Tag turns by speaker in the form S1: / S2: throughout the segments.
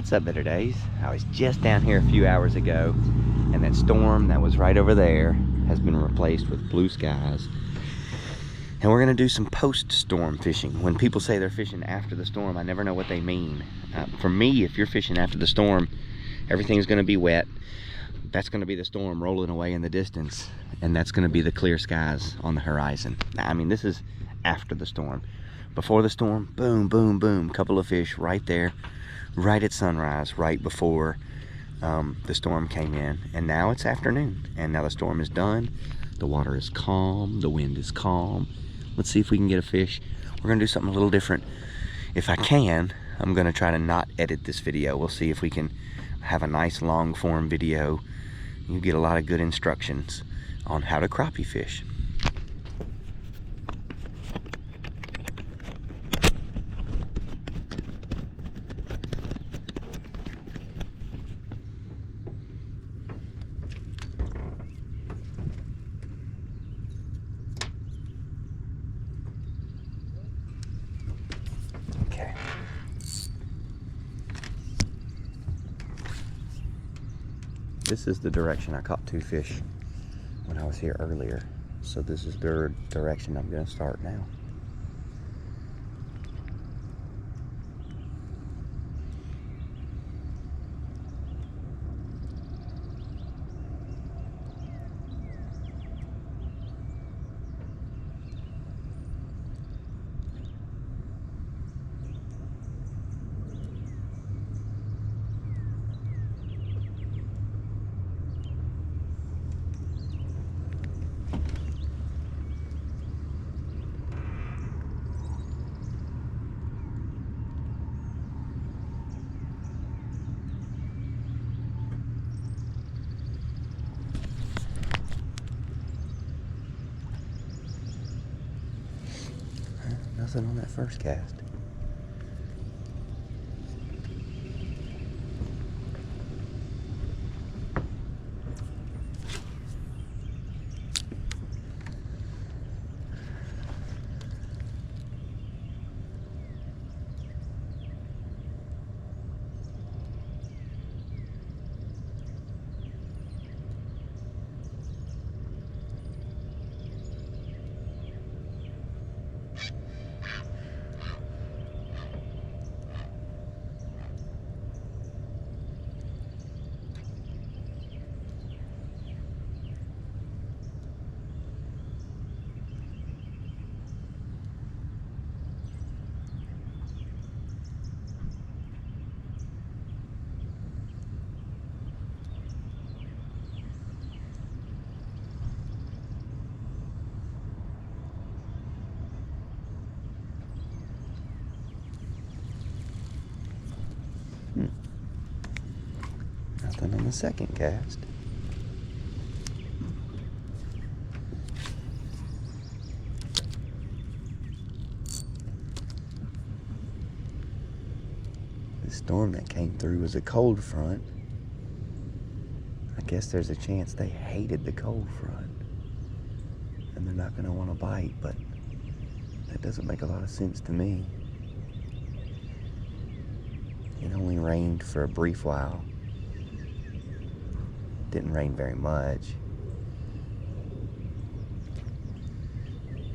S1: What's up, Better Days? I was just down here a few hours ago, and that storm that was right over there has been replaced with blue skies. And we're gonna do some post-storm fishing. When people say they're fishing after the storm, I never know what they mean. For me, if you're fishing after the storm, everything's gonna be wet. That's gonna be the storm rolling away in the distance, and that's gonna be the clear skies on the horizon. I mean, this is after the storm. Before the storm, boom, boom, boom, couple of fish right there, right at sunrise, right before the storm came in. And now it's afternoon, and now the storm is done. The water is calm, the wind is calm. Let's see if we can get a fish. We're gonna do something a little different. If I can, I'm gonna try to not edit this video. We'll see if we can have a nice long form video. You get a lot of good instructions on how to crappie fish. This is the direction I caught two fish when I was here earlier. So this is the direction I'm gonna start now. Nothing on that first cast. Nothing on the second cast. The storm that came through was a cold front. I guess there's a chance they hated the cold front and they're not going to want to bite, but that doesn't make a lot of sense to me. It only rained for a brief while. Didn't rain very much.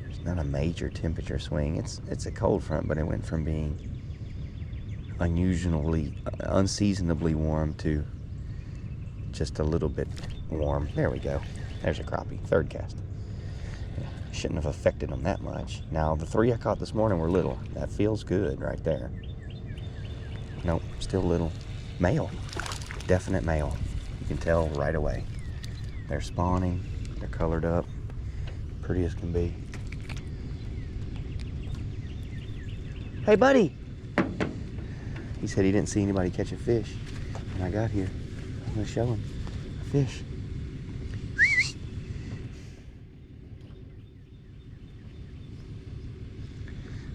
S1: It's not a major temperature swing. It's a cold front, but it went from being unseasonably warm to just a little bit warm. There we go. There's a crappie. Third cast. Yeah, shouldn't have affected them that much. Now, the three I caught this morning were little. That feels good right there. Nope, still little. Male. Definite male. You can tell right away. They're spawning. They're colored up. Pretty as can be. Hey, buddy! He said he didn't see anybody catch a fish when I got here. I'm gonna show him a fish.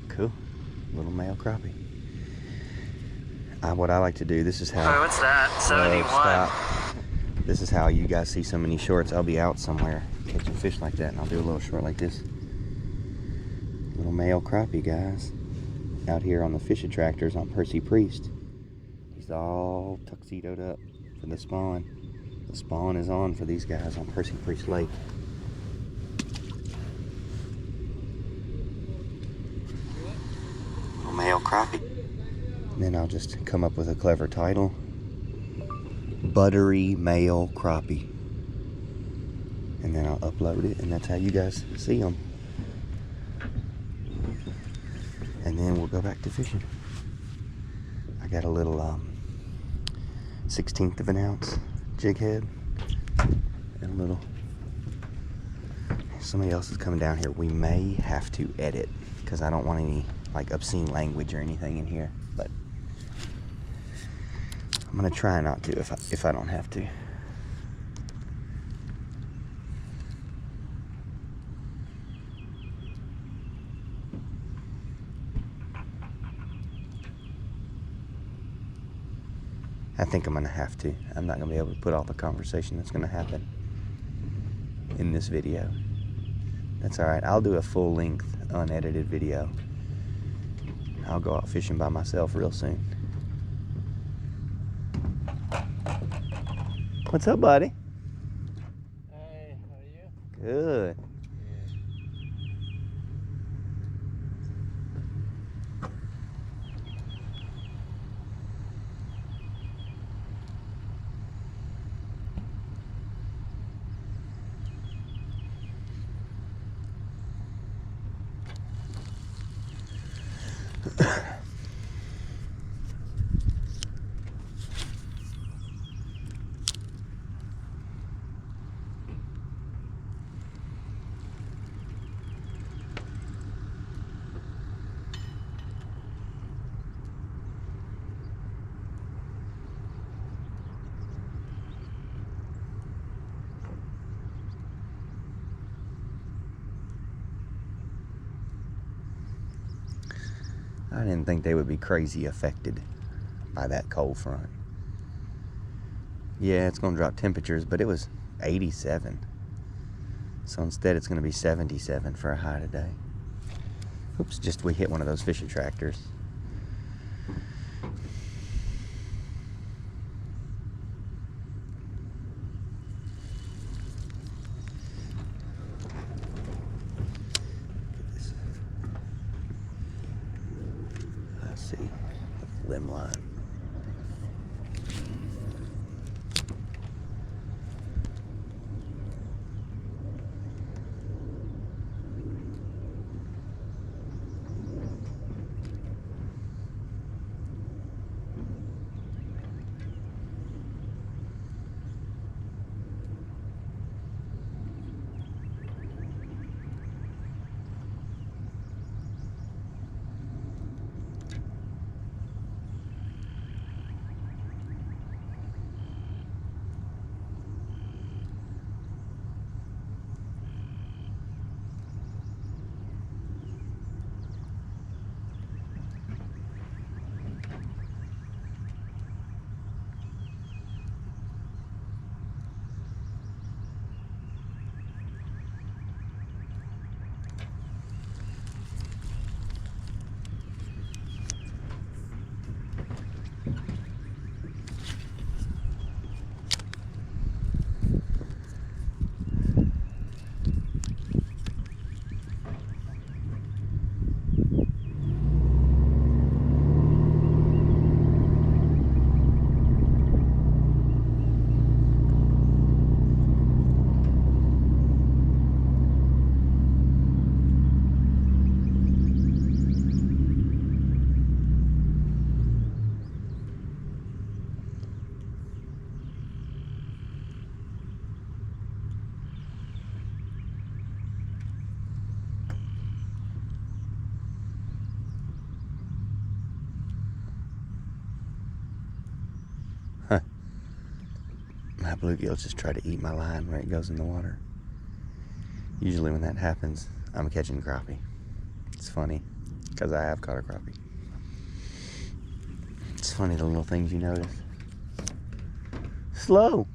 S1: Cool. Little male crappie. What I like to do, this is how...
S2: Oh, what's that? 71.
S1: Stop. This is how you guys see so many shorts. I'll be out somewhere catching fish like that, and I'll do a little short like this. Little male crappie, guys. Out here on the fish attractors on Percy Priest. He's all tuxedoed up for the spawn. The spawn is on for these guys on Percy Priest Lake. Male crappie. And then I'll just come up with a clever title. Buttery male crappie. And then I'll upload it, and that's how you guys see them. And then we'll go back to fishing. I got a little 1/16 of an ounce jig head and a little. Somebody else is coming down here. We may have to edit because I don't want any like obscene language or anything in here, but I'm gonna try not to if I don't have to. I think I'm gonna have to. I'm not gonna be able to put all the conversation that's gonna happen in this video. That's all right. I'll do a full-length, unedited video. I'll go out fishing by myself real soon. What's up, buddy?
S2: Hey, how are you?
S1: Good. I didn't think they would be crazy affected by that cold front. Yeah, it's gonna drop temperatures, but it was 87. So instead it's gonna be 77 for a high today. Oops, just we hit one of those fish attractors. See, limb line. My bluegills just try to eat my line when it goes in the water. Usually when that happens, I'm catching crappie. It's funny, because I have caught a crappie. It's funny the little things you notice. Slow.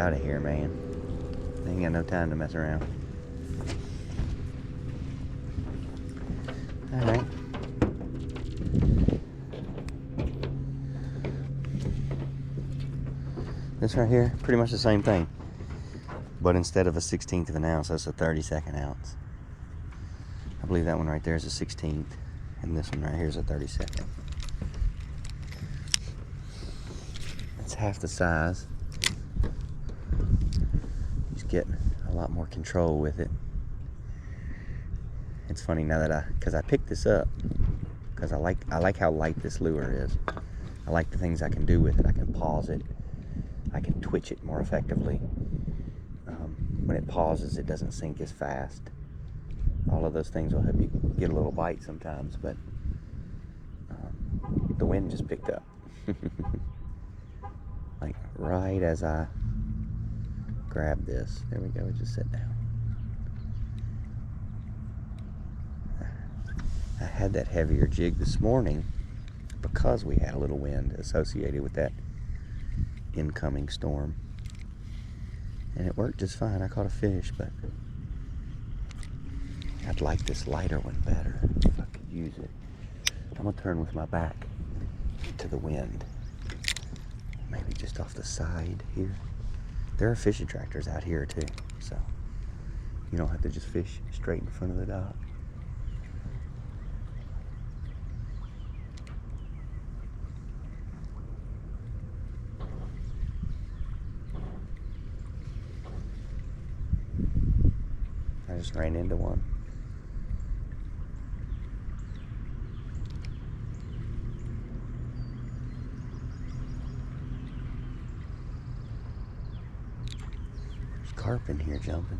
S1: out of here, man. I ain't got no time to mess around. Alright. This right here, pretty much the same thing. But instead of a 1/16 of an ounce, that's a 32nd ounce. I believe that one right there is a 1/16. And this one right here is a 32nd. It's half the size. You just get a lot more control with it. It's funny now that because I picked this up because I like how light this lure is. I like the things I can do with it. I can pause it. I can twitch it more effectively. When it pauses, it doesn't sink as fast. All of those things will help you get a little bite sometimes, but the wind just picked up. Like right as I grabbed this. There we go, it just sat down. I had that heavier jig this morning because we had a little wind associated with that incoming storm. And it worked just fine. I caught a fish, but I'd like this lighter one better if I could use it. I'm gonna turn with my back to the wind. Maybe just off the side here. There are fishing tractors out here too, so you don't have to just fish straight in front of the dock. I just ran into one. There's carp in here jumping.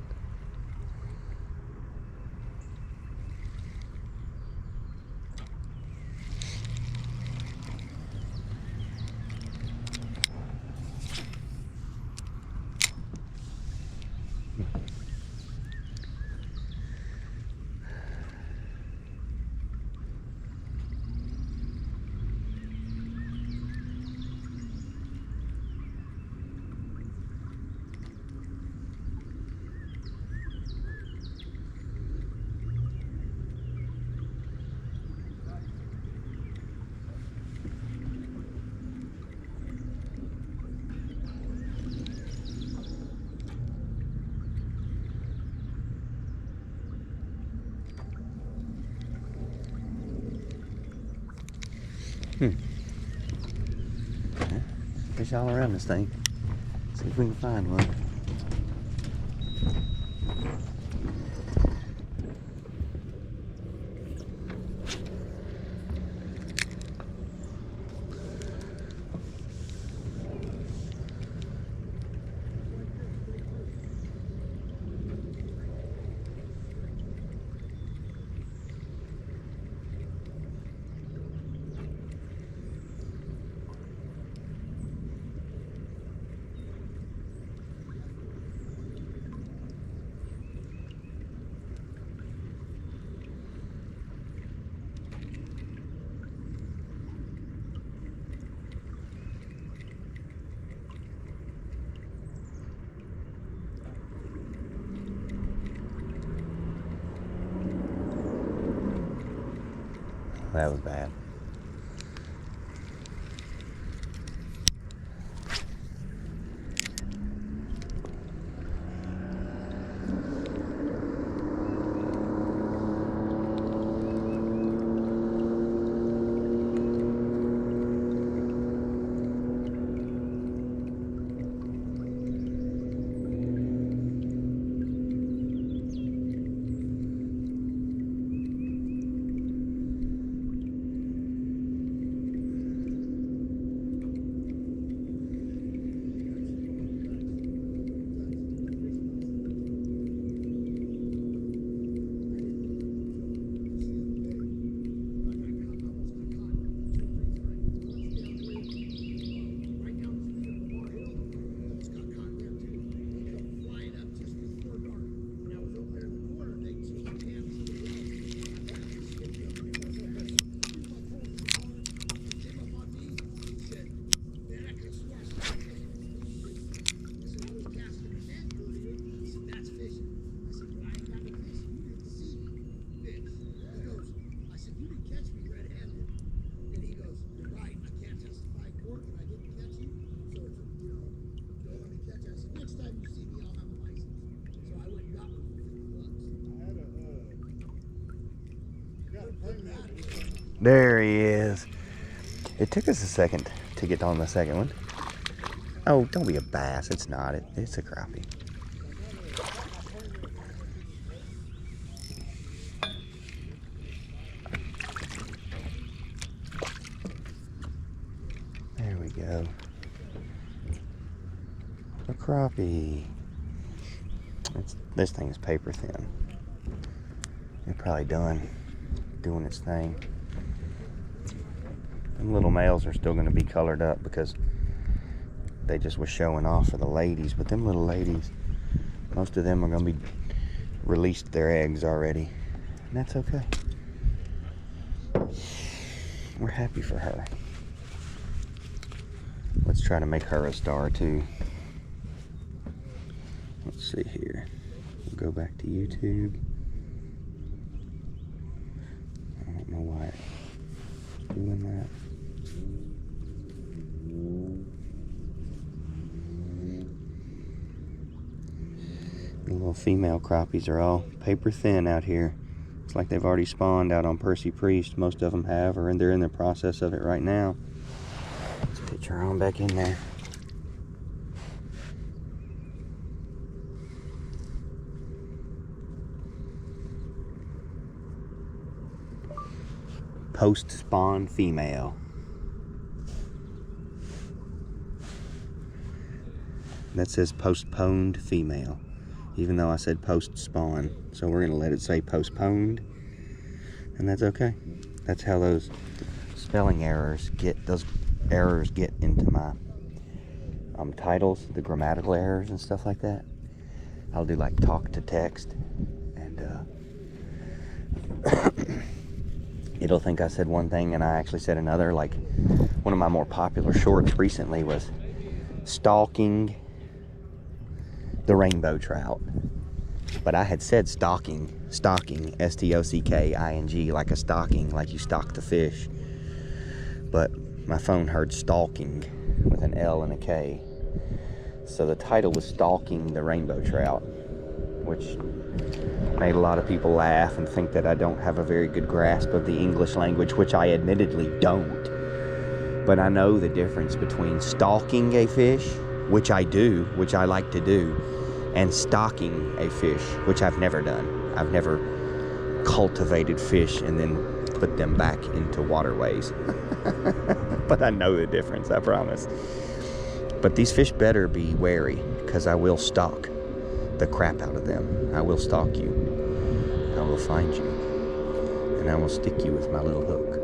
S1: Fish all around this thing. See if we can find one. That was bad. There he is. It took us a second to get on the second one. Oh, don't be a bass. It's not. It's a crappie. There we go. A crappie. This thing is paper thin. It's probably done doing its thing. Them little males are still going to be colored up because they just was showing off for the ladies. But them little ladies, most of them are going to be released their eggs already. And that's okay. We're happy for her. Let's try to make her a star too. Let's see here. We'll go back to YouTube. I don't know why it's doing that. The little female crappies are all paper thin out here. It's like they've already spawned out on Percy Priest. Most of them have, or they're in the process of it right now. Let's pitch her on back in there. Post-spawn female. That says postponed female, even though I said post-spawn. So we're gonna let it say postponed, and that's okay. That's how those spelling errors get, into my titles, the grammatical errors and stuff like that. I'll do like talk to text, and it'll think I said one thing and I actually said another. Like one of my more popular shorts recently was stalking the rainbow trout, but I had said stocking, S-T-O-C-K-I-N-G, like a stocking, like you stock the fish. But my phone heard stalking with an L and a K, so the title was Stalking the Rainbow Trout, which made a lot of people laugh and think that I don't have a very good grasp of the English language, which I admittedly don't. But I know the difference between stalking a fish, which I do, which I like to do, and stocking a fish, which I've never done. I've never cultivated fish and then put them back into waterways. But I know the difference, I promise. But these fish better be wary, because I will stalk the crap out of them. I will stalk you. I will find you. And I will stick you with my little hook.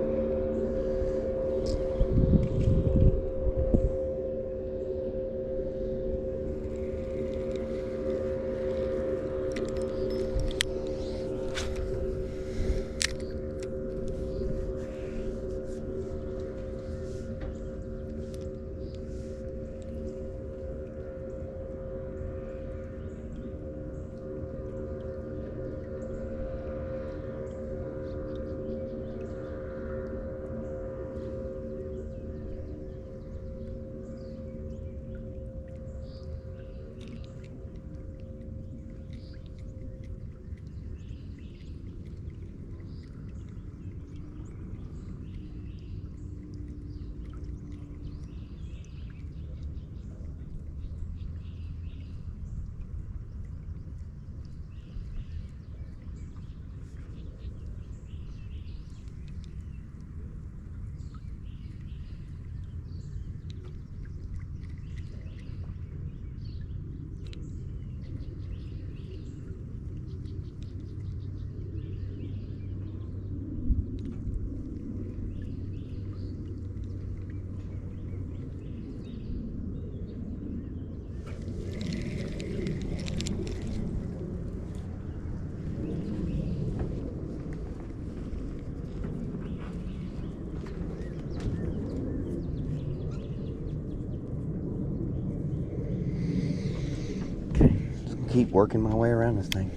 S1: Keep working my way around this thing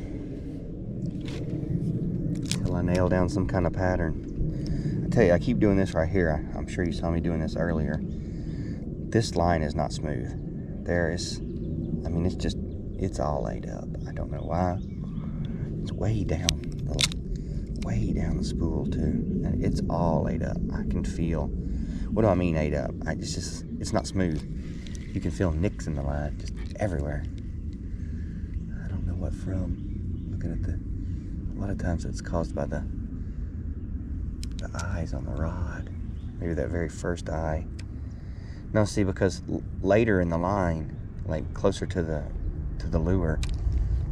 S1: until I nail down some kind of pattern. I tell you, I keep doing this right here. I'm sure you saw me doing this earlier. This line is not smooth. It's all laid up. I don't know why. It's way down the way down the spool too, and it's all ate up. I can feel, what do I mean ate up? It's not smooth. You can feel nicks in the line just everywhere. I don't know what from. Looking at a lot of times it's caused by the eyes on the rod. Maybe that very first eye. No, see, because later in the line, like closer to the lure,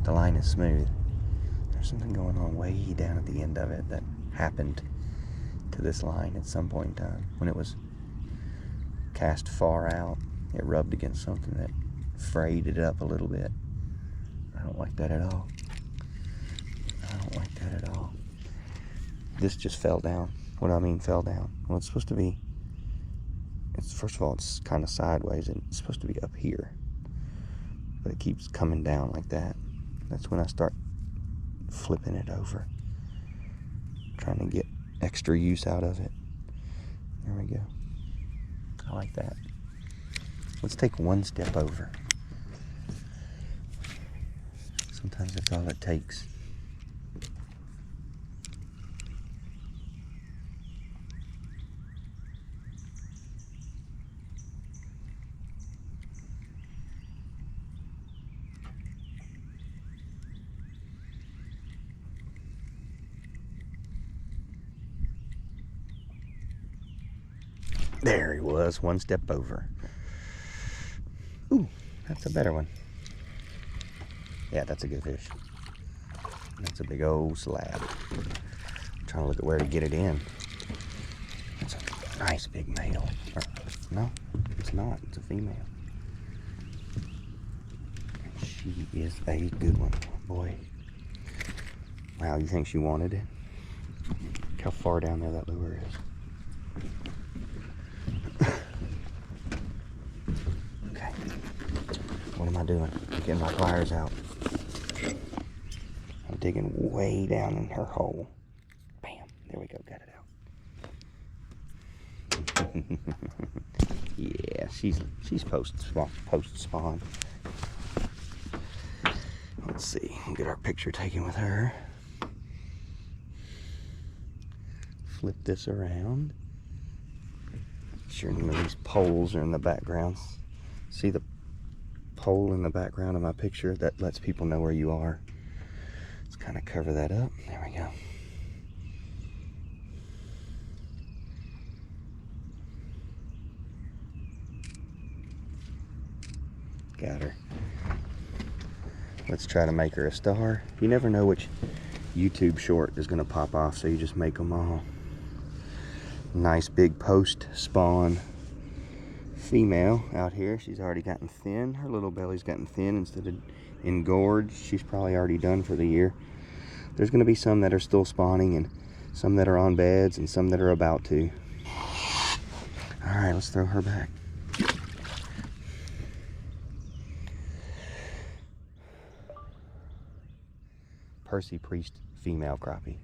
S1: the line is smooth. There's something going on way down at the end of it that happened to this line at some point in time. When it was cast far out, it rubbed against something that frayed it up a little bit. I don't like that at all. I don't like that at all. This just fell down. What do I mean fell down? Well, it's supposed to be, first of all, it's kind of sideways, and it's supposed to be up here. But it keeps coming down like that. That's when I start flipping it over, trying to get extra use out of it. There we go. I like that. Let's take one step over. Sometimes that's all it takes. There he was, one step over. Ooh, that's a better one. Yeah, that's a good fish. That's a big old slab. I'm trying to look at where to get it in. That's a nice big male. Or, no, it's not. It's a female. She is a good one, boy. Wow, you think she wanted it? Look how far down there that lure is. What am I doing? Getting my pliers out. I'm digging way down in her hole. Bam. There we go. Got it out. Yeah, she's post spawn. Let's see. We'll get our picture taken with her. Flip this around. Sure, none of these poles are in the background. See the pole in the background of my picture? That lets people know where you are. Let's kind of cover that up. There we go. Got her. Let's try to make her a star. You never know which YouTube short is going to pop off, so you just make them all. Nice big post spawn female out here. She's already gotten thin. Her little belly's gotten thin instead of engorged. She's probably already done for the year. There's going to be some that are still spawning, and some that are on beds, and some that are about to. All right, let's throw her back. Percy Priest female crappie.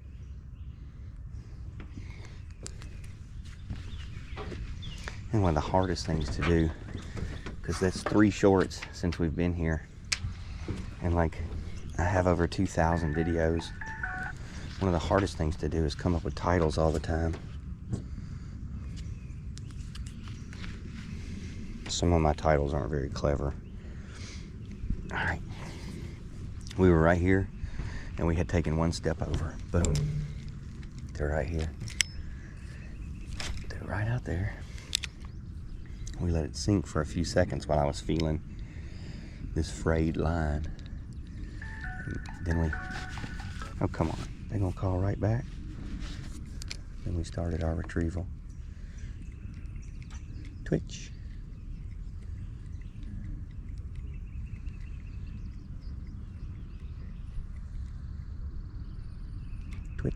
S1: And one of the hardest things to do, because that's 3 shorts since we've been here, and like I have over 2,000 videos. One of the hardest things to do is come up with titles all the time. Some of my titles aren't very clever. All right, we were right here, and we had taken one step over. Boom, they're right here. They're right out there. We let it sink for a few seconds while I was feeling this frayed line. And then we, oh come on, they're gonna call right back. Then we started our retrieval. Twitch. Twitch.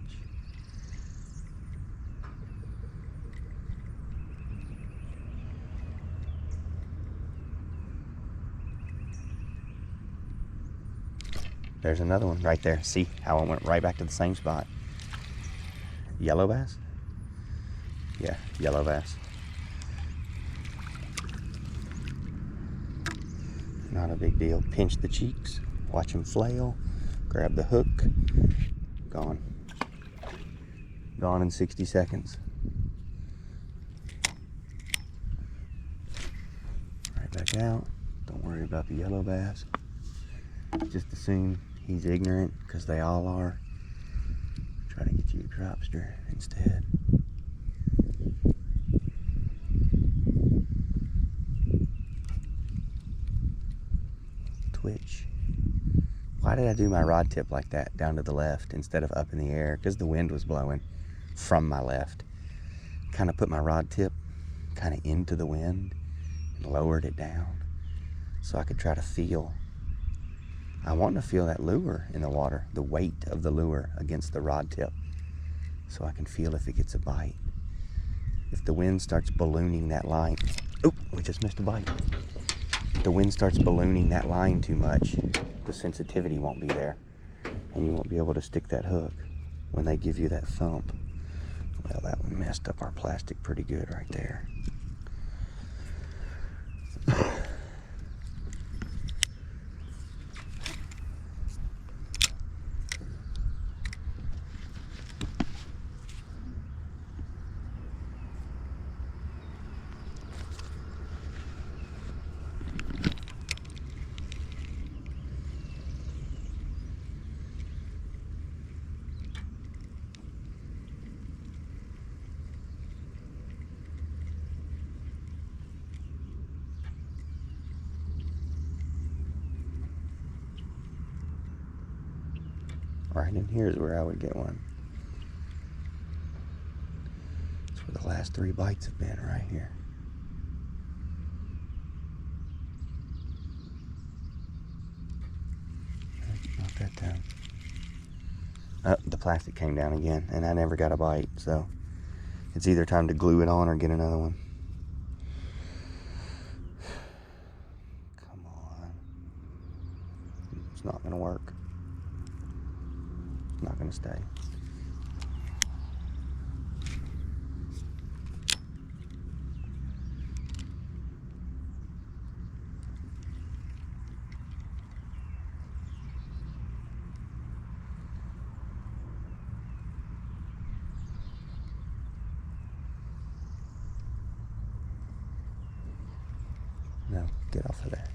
S1: There's another one right there. See how it went right back to the same spot. Yellow bass? Yeah, yellow bass. Not a big deal. Pinch the cheeks, watch them flail, grab the hook, gone. Gone in 60 seconds. Right back out. Don't worry about the yellow bass. Just assume he's ignorant, because they all are. Try to get you a dropster instead. Twitch. Why did I do my rod tip like that, down to the left instead of up in the air? Because the wind was blowing from my left. Kind of put my rod tip kind of into the wind and lowered it down so I could try to feel. I want to feel that lure in the water, the weight of the lure against the rod tip, so I can feel if it gets a bite. If the wind starts ballooning that line, oh, we just missed a bite. If the wind starts ballooning that line too much, the sensitivity won't be there, and you won't be able to stick that hook when they give you that thump. Well, that one messed up our plastic pretty good right there. Right in here is where I would get one. That's where the last 3 bites have been, right here. Not that time. Oh, the plastic came down again, and I never got a bite, so it's either time to glue it on or get another one. Come on. It's not gonna work. Not gonna stay. No, get off of there.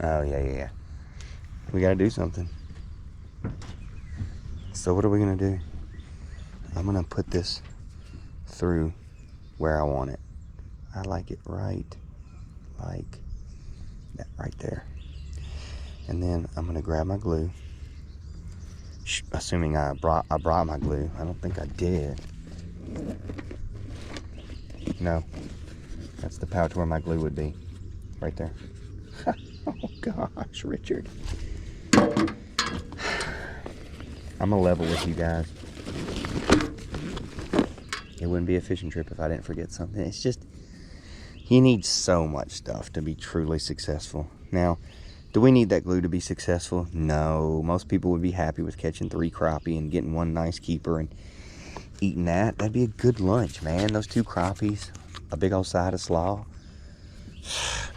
S1: Oh, yeah. We gotta do something. So what are we gonna do? I'm gonna put this through where I want it. I like it right like that right there. And then I'm gonna grab my glue. Assuming I brought my glue. I don't think I did. No. That's the pouch where my glue would be. Right there. Oh gosh, Richard. I'm gonna level with you guys. It wouldn't be a fishing trip if I didn't forget something. It's just, you need so much stuff to be truly successful. Now, do we need that glue to be successful? No. Most people would be happy with catching 3 crappie and getting 1 nice keeper and eating that. That'd be a good lunch, man. Those 2 crappies, a big old side of slaw.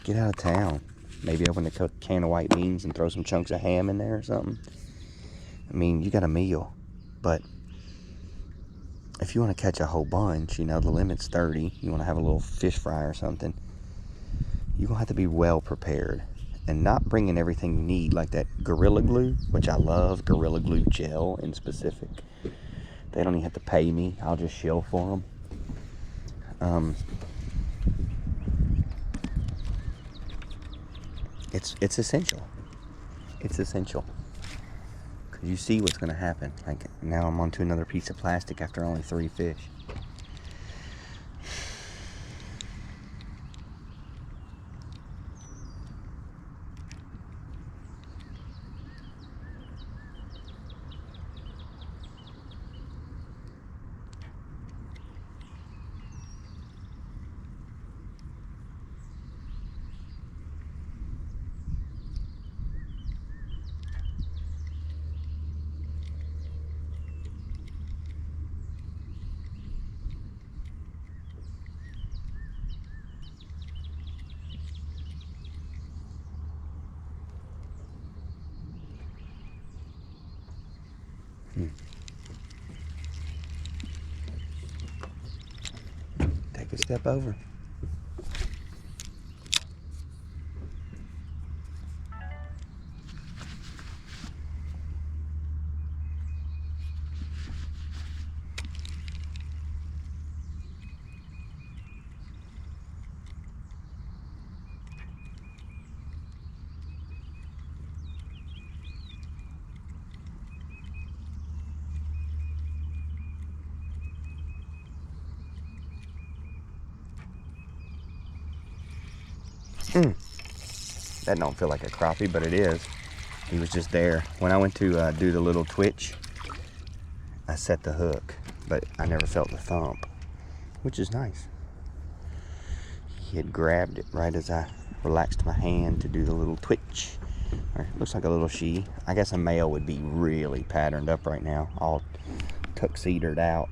S1: Get out of town. Maybe open a can of white beans and throw some chunks of ham in there or something. I mean, you got a meal. But if you want to catch a whole bunch, you know, the limit's 30. You want to have a little fish fry or something. You're going to have to be well prepared. And not bringing everything you need, like that Gorilla Glue, which I love, Gorilla Glue gel in specific. They don't even have to pay me. I'll just shill for them. It's essential. It's essential. Because you see what's going to happen. Like, now I'm onto another piece of plastic after only 3 fish. Take a step over. That don't feel like a crappie, but it is. He was just there. When I went to do the little twitch, I set the hook, but I never felt the thump, which is nice. He had grabbed it right as I relaxed my hand to do the little twitch. Or it looks like a little she. I guess a male would be really patterned up right now, all tuxedoed out.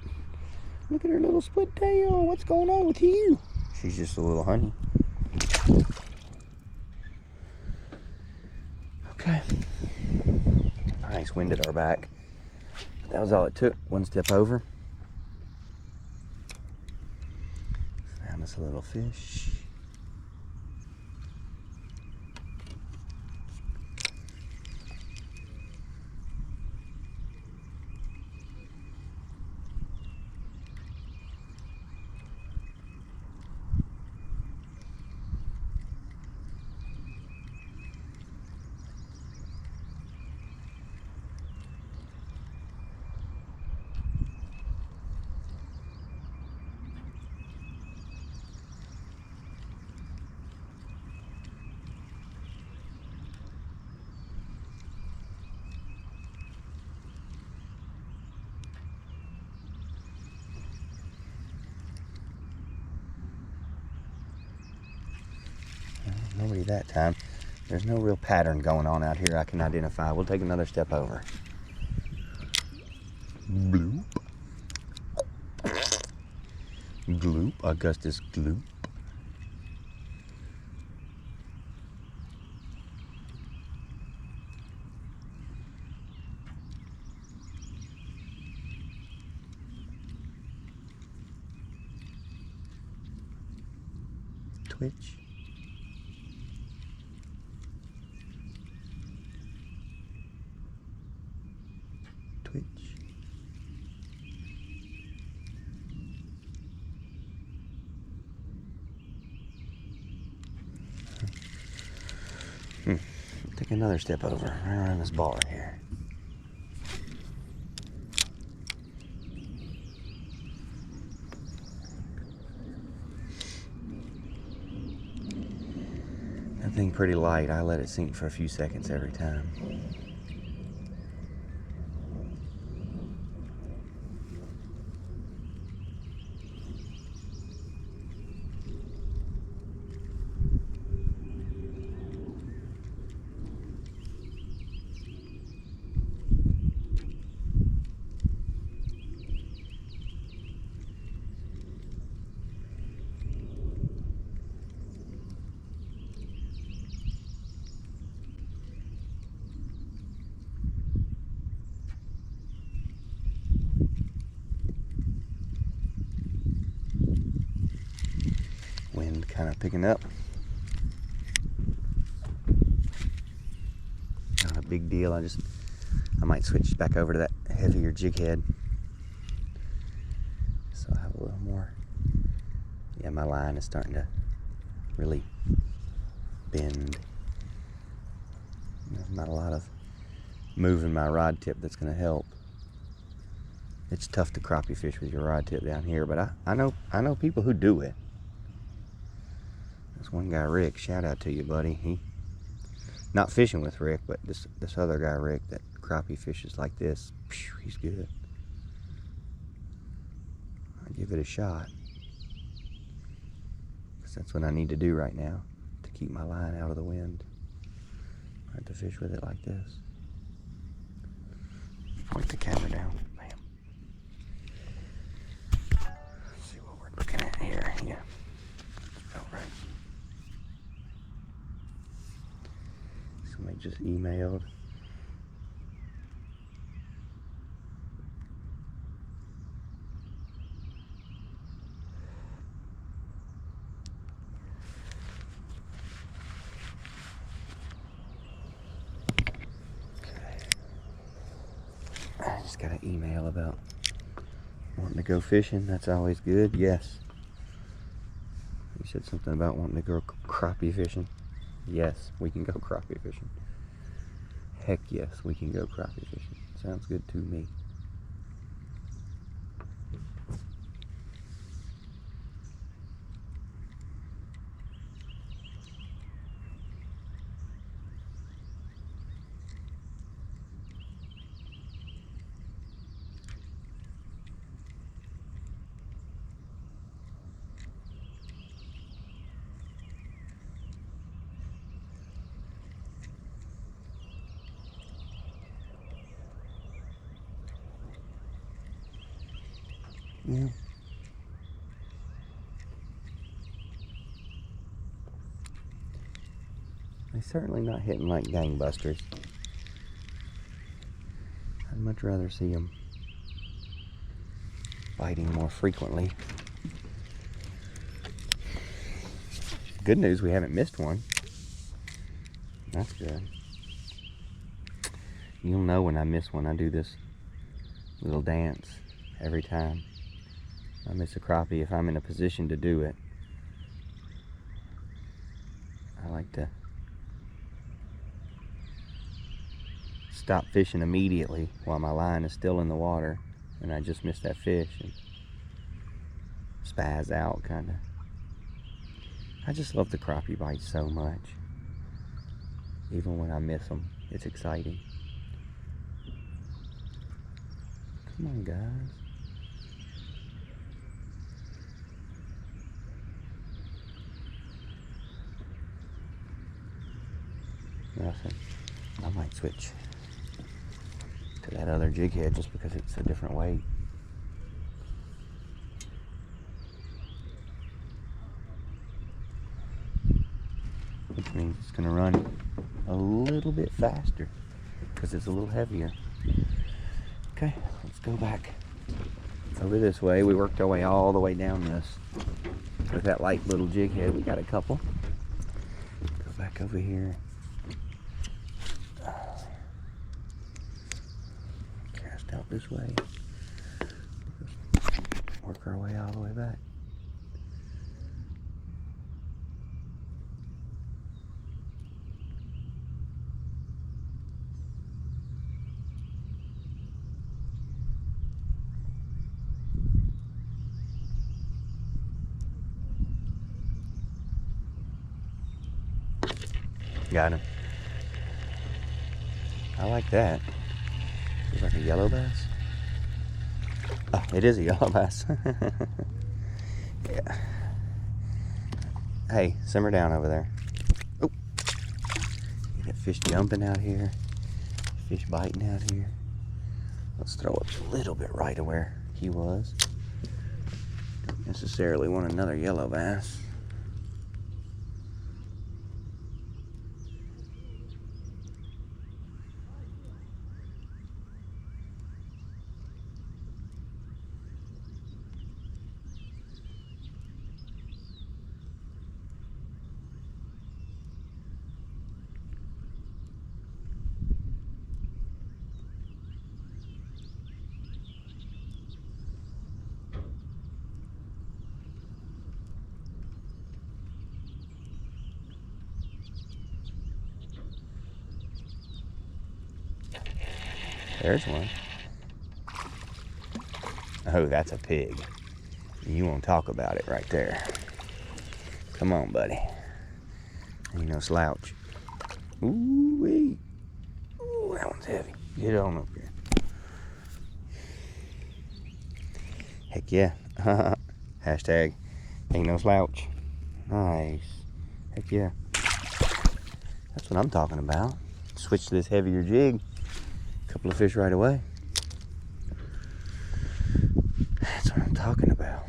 S1: Look at her little split tail. What's going on with you? She's just a little honey. Okay. Nice wind at our back. That was all it took. One step over. Found us a little fish. Nobody that time. There's no real pattern going on out here I can identify. We'll take another step over. Bloop. Gloop. Augustus Gloop. Twitch. Twitch. Take another step over, right around this bar here. That thing pretty light. I let it sink for a few seconds every time. Wind kind of picking up. Not a big deal. I might switch back over to that heavier jig head. So I have a little more. Yeah, my line is starting to really bend. There's not a lot of moving my rod tip that's going to help. It's tough to crappie fish with your rod tip down here, but I know people who do it. There's one guy, Rick. Shout out to you, buddy. He not fishing with Rick, but this other guy, Rick, that crappie fishes like this. He's good. I'll give it a shot, because that's what I need to do right now to keep my line out of the wind. I have to fish with it like this. Point the camera down. Bam. Let's see what we're looking at here. Yeah. All right. Somebody just emailed. Just got an email about wanting to go fishing. That's always good. Yes. You said something about wanting to go crappie fishing. Yes, we can go crappie fishing. Heck yes, we can go crappie fishing. Sounds good to me. Yeah. They're certainly not hitting like gangbusters. I'd much rather see them biting more frequently. Good news, we haven't missed one. That's good. You'll know when I miss one. I do this little dance every time I miss a crappie. If I'm in a position to do it, I like to stop fishing immediately while my line is still in the water and I just missed that fish and spaz out, kind of. I just love the crappie bites so much. Even when I miss them, it's exciting. Come on, guys. Nothing. I might switch to that other jig head just because it's a different weight. Which means it's going to run a little bit faster because it's a little heavier. Okay, let's go back over this way. We worked our way all the way down this with that light little jig head. We got a couple. Go back over here. Cast out this way. Work our way all the way back. Got him. I like that. It's like a yellow bass. Oh, it is a yellow bass. Yeah. Hey, simmer down over there. Oh, you got fish jumping out here. Fish biting out here. Let's throw it a little bit right of where he was. Don't necessarily want another yellow bass. There's one. Oh, that's a pig. You won't talk about it right there. Come on, buddy. Ain't no slouch. Ooh-wee. Ooh, that one's heavy. Get on up here. Heck yeah. Hashtag ain't no slouch. Nice. Heck yeah. That's what I'm talking about. Switch to this heavier jig. Couple of fish right away. That's what I'm talking about.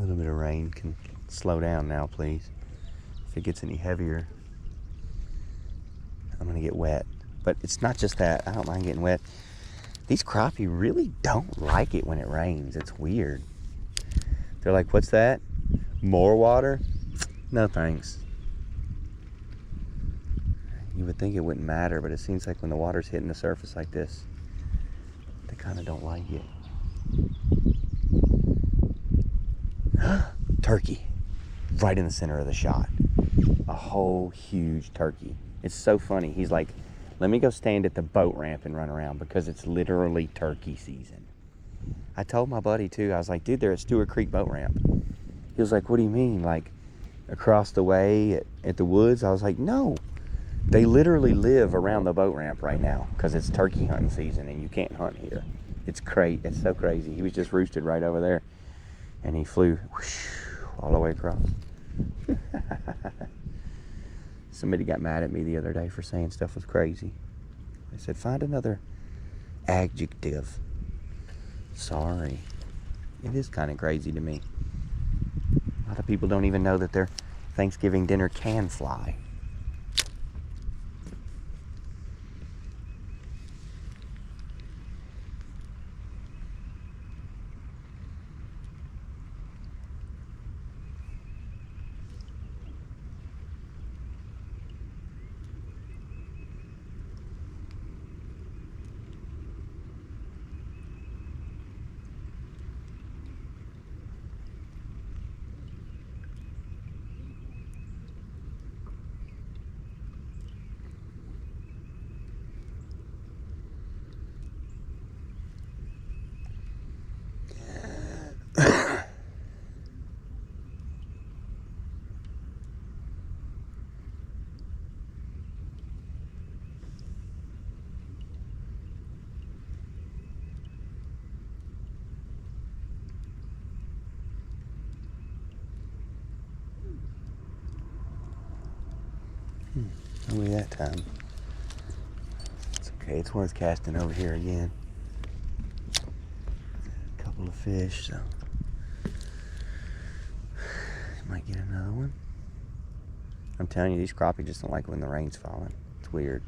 S1: little bit of rain can slow down now, please. If it gets any heavier, I'm gonna get wet. But it's not just that, I don't mind getting wet. These crappie really don't like it when it rains. It's weird. They're like, what's that? More water? No thanks. You would think it wouldn't matter, but it seems like when the water's hitting the surface like this, they kind of don't like it. Turkey, right in the center of the shot. A whole huge turkey. It's so funny. He's like, let me go stand at the boat ramp and run around because it's literally turkey season. I told my buddy too, I was like, dude, they're at Stewart Creek boat ramp. He was like, what do you mean? Like across the way at the woods? I was like, no. They literally live around the boat ramp right now because it's turkey hunting season and you can't hunt here. It's crazy. It's so crazy. He was just roosted right over there and he flew whoosh, all the way across. Somebody got mad at me the other day for saying stuff was crazy. They said, find another adjective. Sorry. It is kind of crazy to me. A lot of people don't even know that their Thanksgiving dinner can fly. Only that time. It's okay, it's worth casting over here again. A couple of fish, so might get another one. I'm telling you, these crappie just don't like when the rain's falling. It's weird.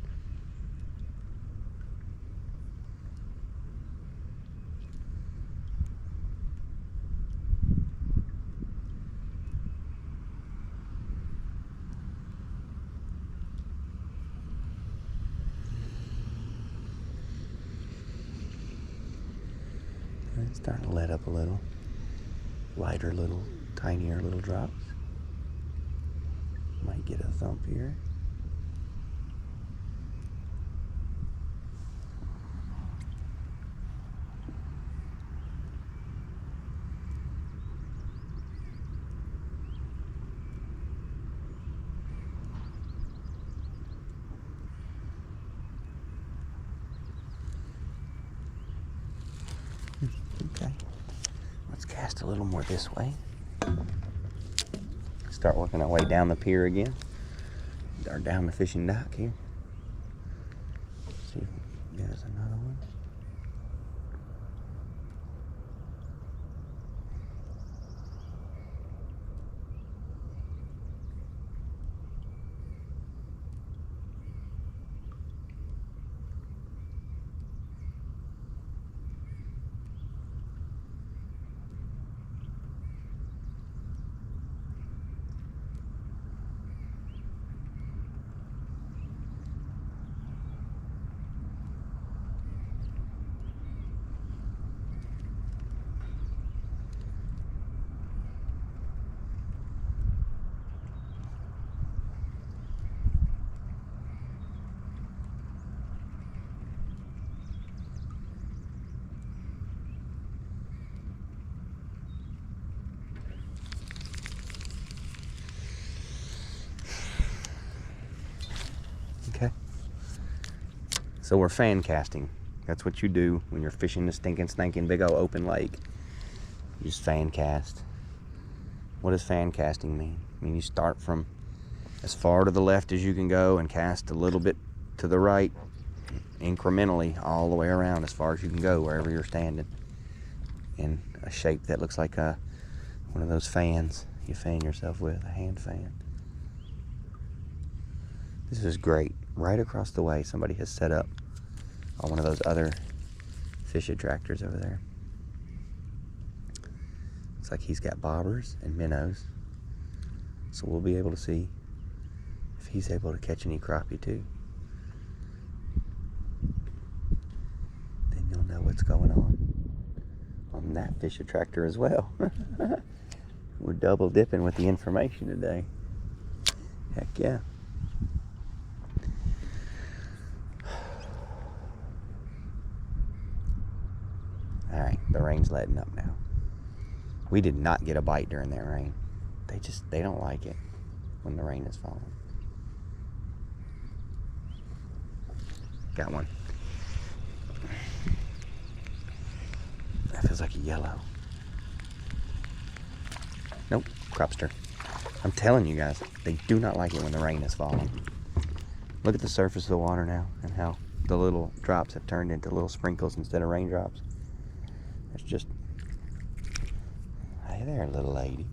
S1: It's starting to let up a little. Lighter little, tinier little drops. Might get a thump here. Okay, let's cast a little more this way. Start working our way down the pier again, or down the fishing dock here. See if there's another one. Okay. So we're fan casting. That's what you do when you're fishing the stinking big old open lake. You just fan cast. What does fan casting mean? I mean, you start from as far to the left as you can go and cast a little bit to the right, incrementally all the way around as far as you can go wherever you're standing, in a shape that looks like a One of those fans you fan yourself with, a hand fan. This is great. Right across the way, somebody has set up on one of those other fish attractors over there. Looks like he's got bobbers and minnows. So we'll be able to see if he's able to catch any crappie too. Then you'll know what's going on that fish attractor as well. We're double dipping with the information today. Heck yeah. Alright, the rain's letting up now. We did not get a bite during that rain. They don't like it when the rain is falling. Got one. That feels like a yellow. Nope, cropster. I'm telling you guys, they do not like it when the rain is falling. Look at the surface of the water now and how the little drops have turned into little sprinkles instead of raindrops. It's just, hey there, little lady.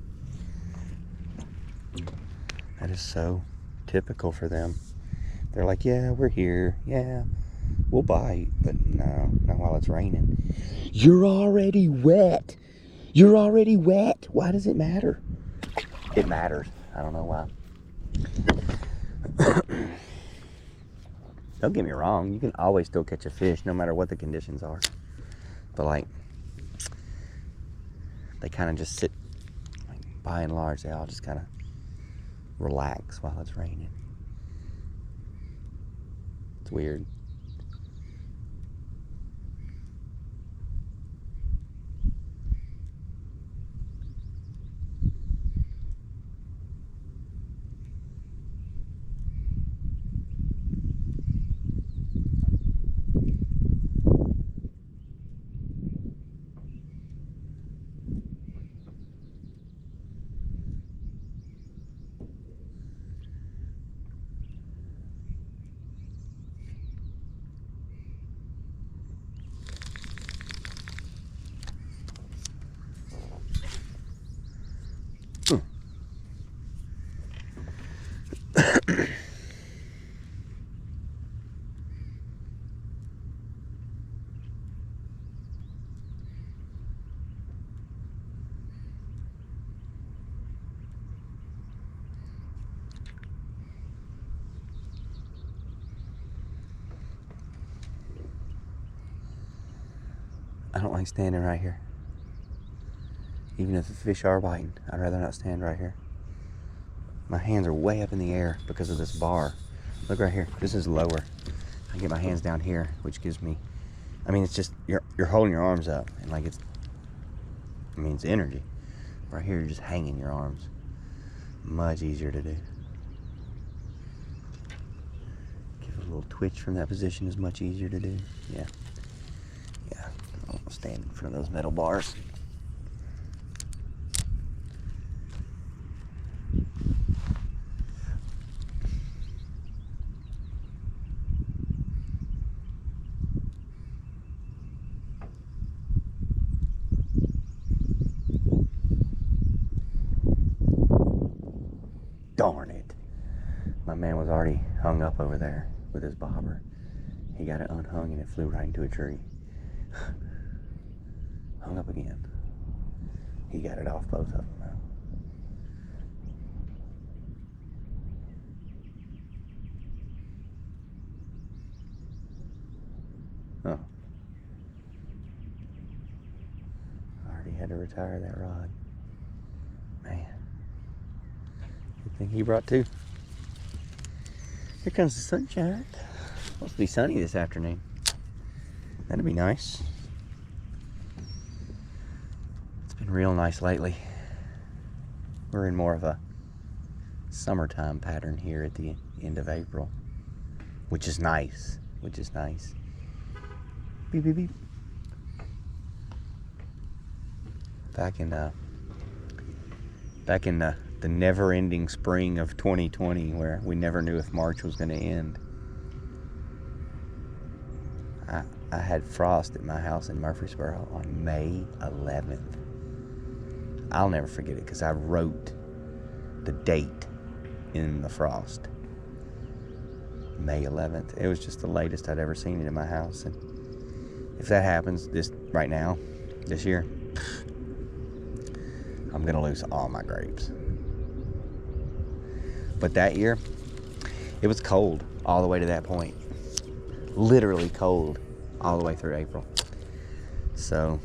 S1: That is so typical for them. They're like, yeah, we're here. Yeah, we'll bite. But no, not while it's raining. You're already wet. You're already wet. Why does it matter? It matters. I don't know why. Don't get me wrong. You can always still catch a fish no matter what the conditions are. But like, they kind of just sit, like, by and large, they all just kind of relax while it's raining. It's weird. I don't like standing right here. Even if the fish are biting, I'd rather not stand right here. My hands are way up in the air because of this bar. Look right here, this is lower. I get my hands down here, which gives me, I mean, it's just, you're holding your arms up, and like it's energy. Right here, you're just hanging your arms. Much easier to do. Give it a little twitch from that position is much easier to do. Yeah. Yeah, I'll stand in front of those metal bars. Darn it. My man was already hung up over there with his bobber. He got it unhung and it flew right into a tree. Hung up again. He got it off both of them now. Oh. I already had to retire that rod. Man. Good thing he brought two. Here comes the sunshine. Supposed to be sunny this afternoon. That'd be nice. It's been real nice lately. We're in more of a summertime pattern here at the end of April, which is nice. Which is nice. Beep, beep, beep. Back in the never-ending spring of 2020, where we never knew if March was going to end. I had frost at my house in Murfreesboro on May 11th. I'll never forget it because I wrote the date in the frost. May 11th. It was just the latest I'd ever seen it in my house. And if that happens right now, this year, I'm gonna lose all my grapes. But that year, it was cold all the way to that point. Literally cold all the way through April. So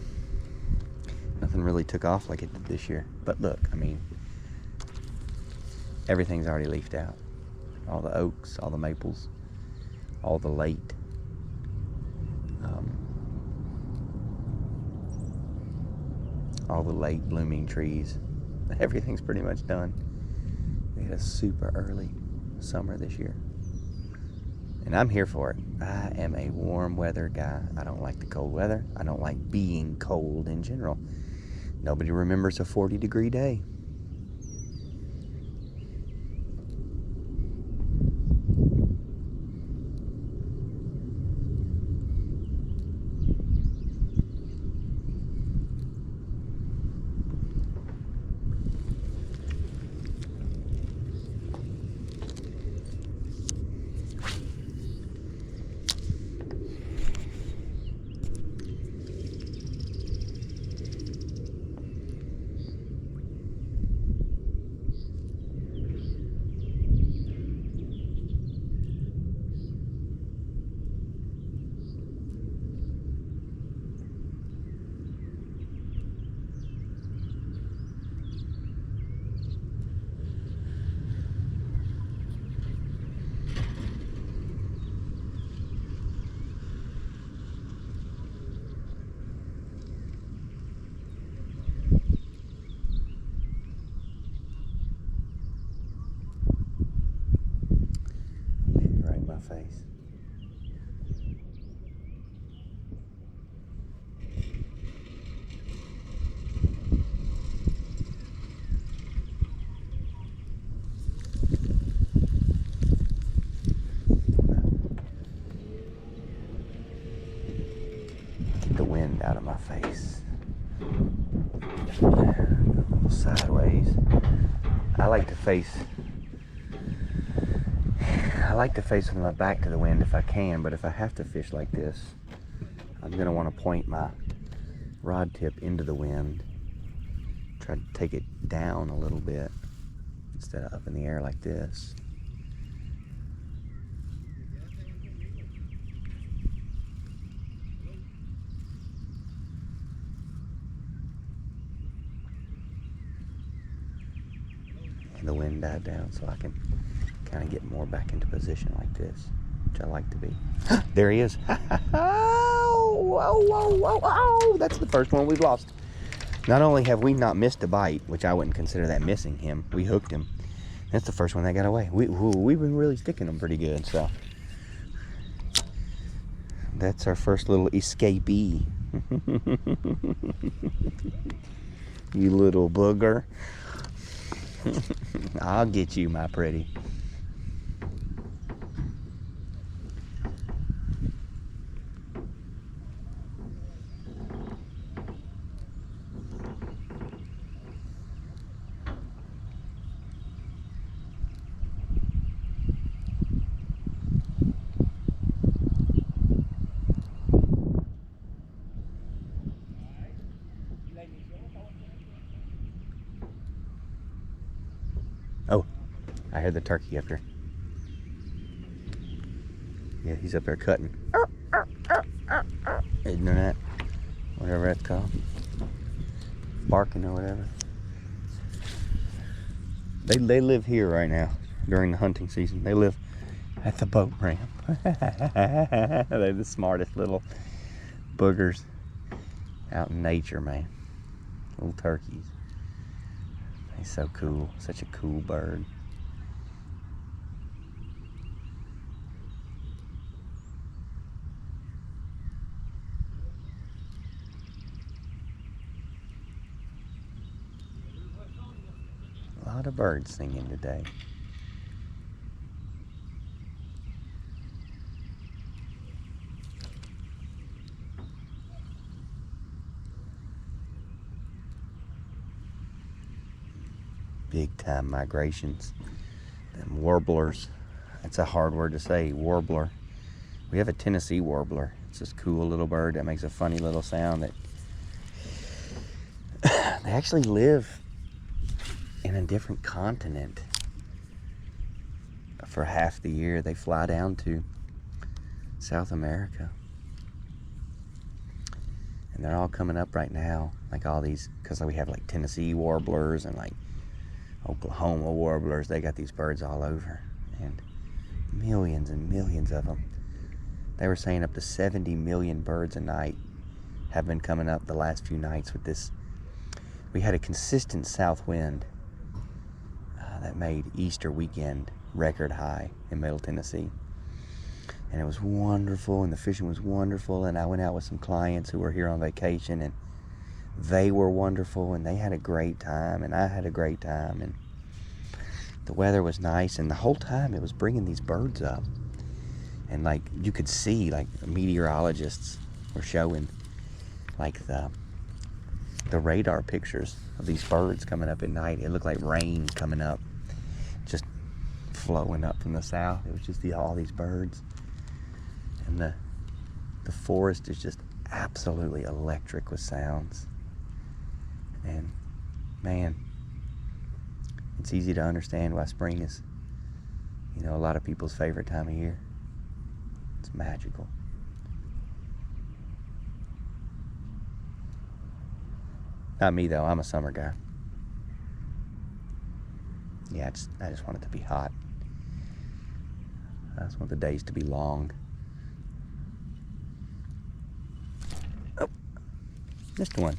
S1: nothing really took off like it did this year. But look, I mean, everything's already leafed out. All the oaks, all the maples, all the late blooming trees. Everything's pretty much done. We had a super early summer this year. And I'm here for it. I am a warm weather guy. I don't like the cold weather. I don't like being cold in general. Nobody remembers a 40-degree day. Face. Get the wind out of my face. A little sideways. I like to face with my back to the wind if I can, but if I have to fish like this, I'm going to want to point my rod tip into the wind, try to take it down a little bit instead of up in the air like this. And the wind died down so I can kind of get more back into position like this, which I like to be. There he is. Oh, that's the first one we've lost. Not only have we not missed a bite, which I wouldn't consider that missing him, we hooked him. That's the first one that got away. We've been really sticking them pretty good, so. That's our first little escapee. You little booger. I'll get you, my pretty. Oh, I heard the turkey up here. Yeah, he's up there cutting. Isn't that? Whatever that's called. Barking or whatever. They live here right now during the hunting season. They live at the boat ramp. They're the smartest little boogers out in nature, man. Little turkeys. He's so cool. Such a cool bird. A lot of birds singing today. big time migrations. Them warblers, that's a hard word to say, warbler. We have a Tennessee warbler. It's this cool little bird that makes a funny little sound that they actually live in a different continent. For half the year, they fly down to South America. And they're all coming up right now, like all these, because we have like Tennessee warblers and like Oklahoma warblers. They got these birds all over, and millions and millions of them. They were saying up to 70 million birds a night have been coming up the last few nights with this. We had a consistent south wind that made Easter weekend record high in Middle Tennessee. And it was wonderful, and the fishing was wonderful, and I went out with some clients who were here on vacation, and they were wonderful, and they had a great time, and I had a great time, and the weather was nice, and the whole time it was bringing these birds up. And like you could see, like meteorologists were showing like the radar pictures of these birds coming up at night. It looked like rain coming up, just flowing up from the south. It was just all these birds, and the forest is just absolutely electric with sounds. And man, it's easy to understand why spring is, a lot of people's favorite time of year. It's magical. Not me though, I'm a summer guy. Yeah, I just want it to be hot. I just want the days to be long. Oh, missed one.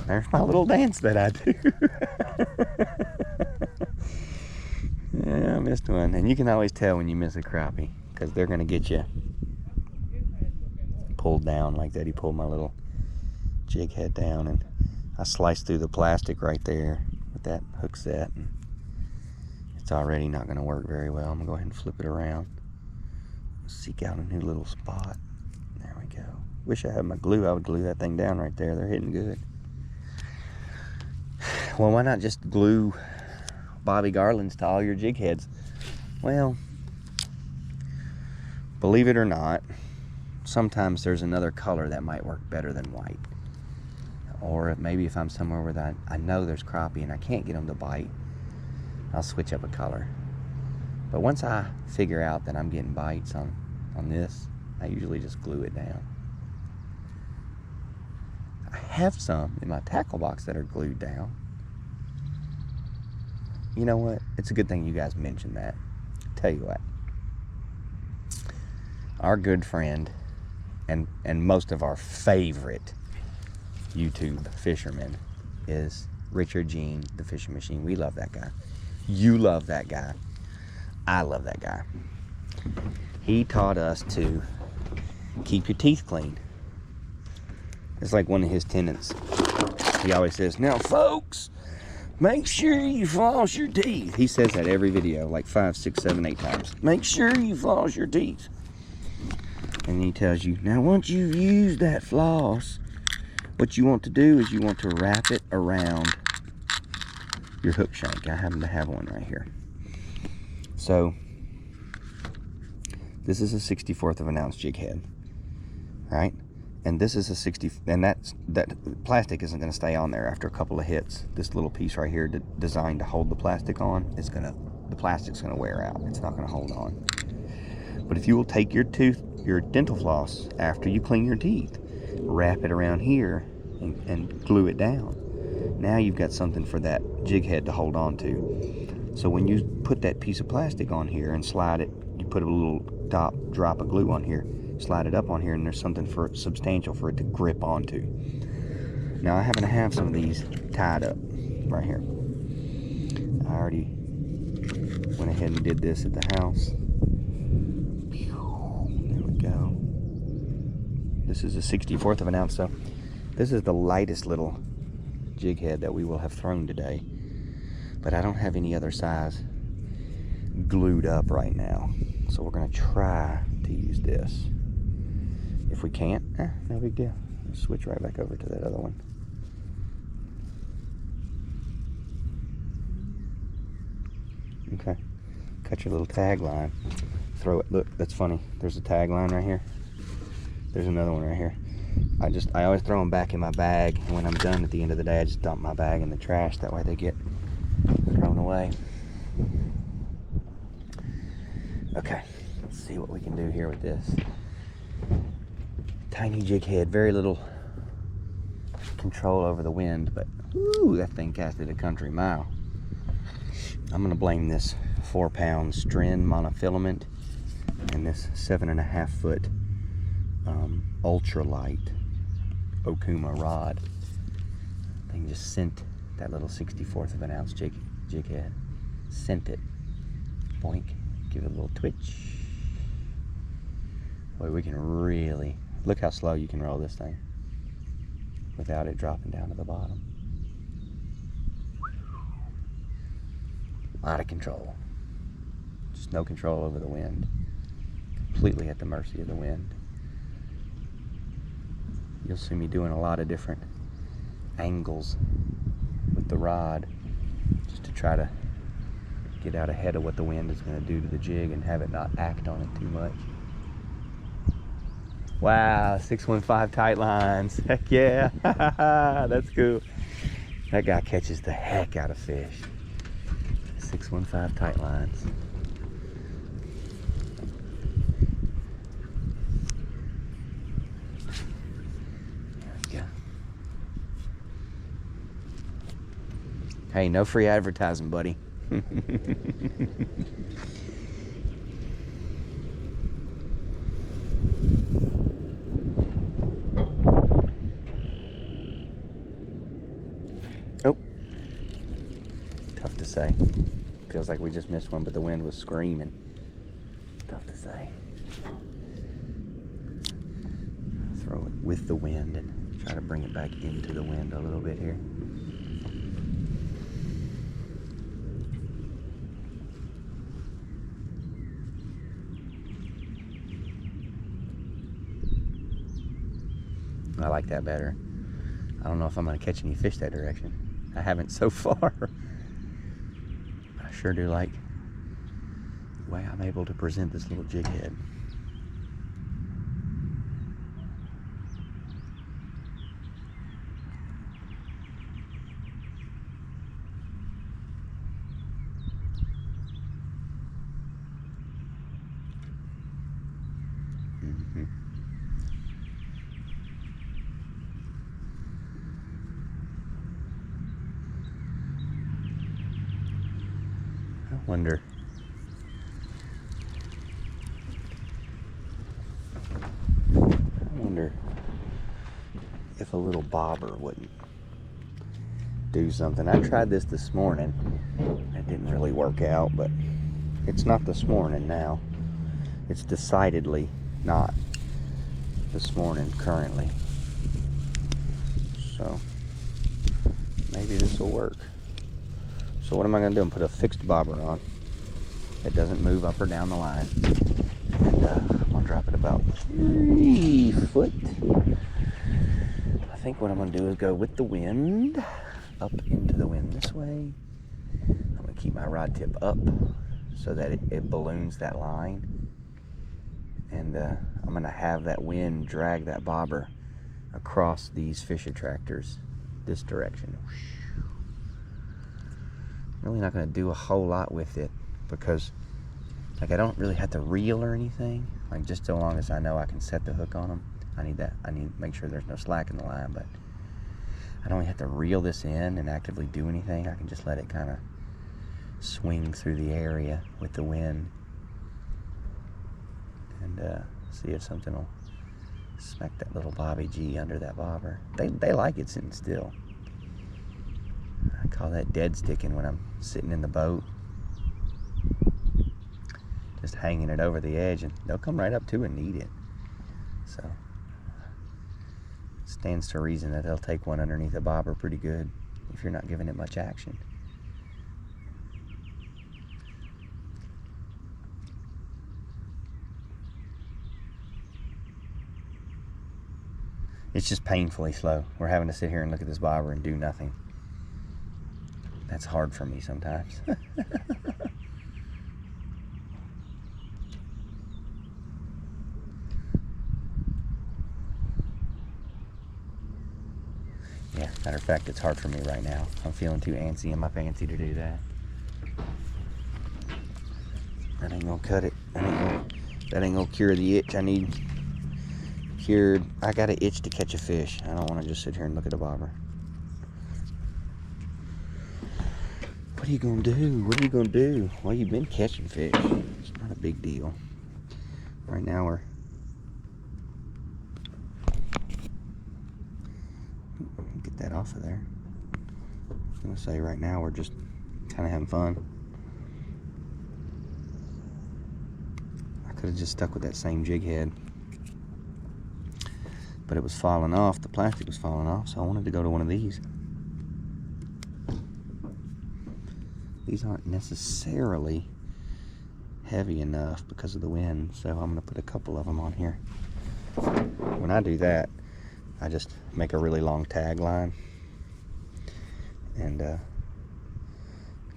S1: There's my little dance that I do. Yeah, I missed one. And you can always tell when you miss a crappie, because they're going to get you pulled down like that. He pulled my little jig head down, and I sliced through the plastic right there with that hook set, and it's already not going to work very well. I'm going to go ahead and flip it around, seek out a new little spot. There we go. Wish I had my glue. I would glue that thing down right there. They're hitting good. Well, why not just glue Bobby Garlands to all your jig heads? Well, believe it or not, sometimes there's another color that might work better than white. Or maybe if I'm somewhere where I know there's crappie and I can't get them to bite, I'll switch up a color. But once I figure out that I'm getting bites on this, I usually just glue it down. I have some in my tackle box that are glued down. You know what? It's a good thing you guys mentioned that. Tell you what. Our good friend and most of our favorite YouTube fisherman is Richard Jean, the Fishing Machine. We love that guy. You love that guy. I love that guy. He taught us to keep your teeth clean. It's like one of his tenets. He always says, now folks, make sure you floss your teeth. He says that every video, like 5, 6, 7, 8 times. Make sure you floss your teeth. And he tells you, now once you've used that floss, what you want to do is you want to wrap it around your hook shank. I happen to have one right here. So, this is a 1/64 of an ounce jig head, right? And this is a 60, and that plastic isn't going to stay on there after a couple of hits. This little piece right here, designed to hold the plastic on, the plastic's going to wear out. It's not going to hold on. But if you will take your dental floss after you clean your teeth, wrap it around here and glue it down, now you've got something for that jig head to hold on to. So when you put that piece of plastic on here and slide it, you put a little drop of glue on here, slide it up on here, and there's something substantial for it to grip onto. Now I happen to have some of these tied up right here. I already went ahead and did this at the house. There we go. This is a 1/64 of an ounce, so this is the lightest little jig head that we will have thrown today. But I don't have any other size glued up right now, so we're going to try to use this. If we can't, no big deal. We'll switch right back over to that other one. Okay. Cut your little tag line. Throw it. Look, that's funny. There's a tag line right here. There's another one right here. I always throw them back in my bag, and when I'm done at the end of the day, I just dump my bag in the trash. That way they get thrown away. Okay, let's see what we can do here with this. Tiny jig head, very little control over the wind, but whoo, that thing casted a country mile. I'm gonna blame this 4-pound Stren monofilament and this 7.5 foot ultralight Okuma rod. Thing just sent that little 1/64 of an ounce jig head. Sent it. Boink. Give it a little twitch. Boy, we can really look how slow you can roll this thing without it dropping down to the bottom. A lot of control. Just no control over the wind. Completely at the mercy of the wind. You'll see me doing a lot of different angles with the rod just to try to get out ahead of what the wind is going to do to the jig and have it not act on it too much. Wow, 615 tight lines. Heck yeah. That's cool. That guy catches the heck out of fish. 615 tight lines. Hey, no free advertising, buddy. Oh. Tough to say. Feels like we just missed one, but the wind was screaming. Tough to say. Throw it with the wind and try to bring it back into the wind a little bit here. I like that better. I don't know if I'm going to catch any fish that direction. I haven't so far. I sure do like the way I'm able to present this little jig head. I wonder if a little bobber wouldn't do something. I tried this morning. It didn't really work out, but it's not this morning now. It's decidedly not this morning currently. So maybe this will work. So what am I going to do? Put a fixed bobber on. It doesn't move up or down the line. And I'm going to drop it about 3 foot. I think what I'm going to do is go with the wind, up into the wind this way. I'm going to keep my rod tip up so that it balloons that line. And I'm going to have that wind drag that bobber across these fish attractors this direction. Really not going to do a whole lot with it because like I don't really have to reel or anything, like just so long as I know I can set the hook on them. I need to make sure there's no slack in the line, but I don't have to reel this in and actively do anything. I can just let it kind of swing through the area with the wind and see if something will smack that little bobby G under that bobber. They like it sitting still. I call that dead sticking when I'm sitting in the boat, just hanging it over the edge, and they'll come right up to and eat it. So it stands to reason that they'll take one underneath a bobber pretty good if you're not giving it much action. It's just painfully slow. We're having to sit here and look at this bobber and do nothing. That's hard for me sometimes. Yeah, matter of fact, it's hard for me right now. I'm feeling too antsy in my fancy to do that. That ain't gonna cut it. That ain't gonna cure the itch I need cured. I got an itch to catch a fish. I don't want to just sit here and look at a bobber. What are you gonna do? What are you gonna do? Well, you've been catching fish. It's not a big deal. Right now we're get that off of there. I was gonna say right now we're just kind of having fun. I could have just stuck with that same jig head, but it was falling off. The plastic was falling off, so I wanted to go to one of these. These aren't necessarily heavy enough because of the wind, so I'm gonna put a couple of them on here. When I do that, I just make a really long tag line and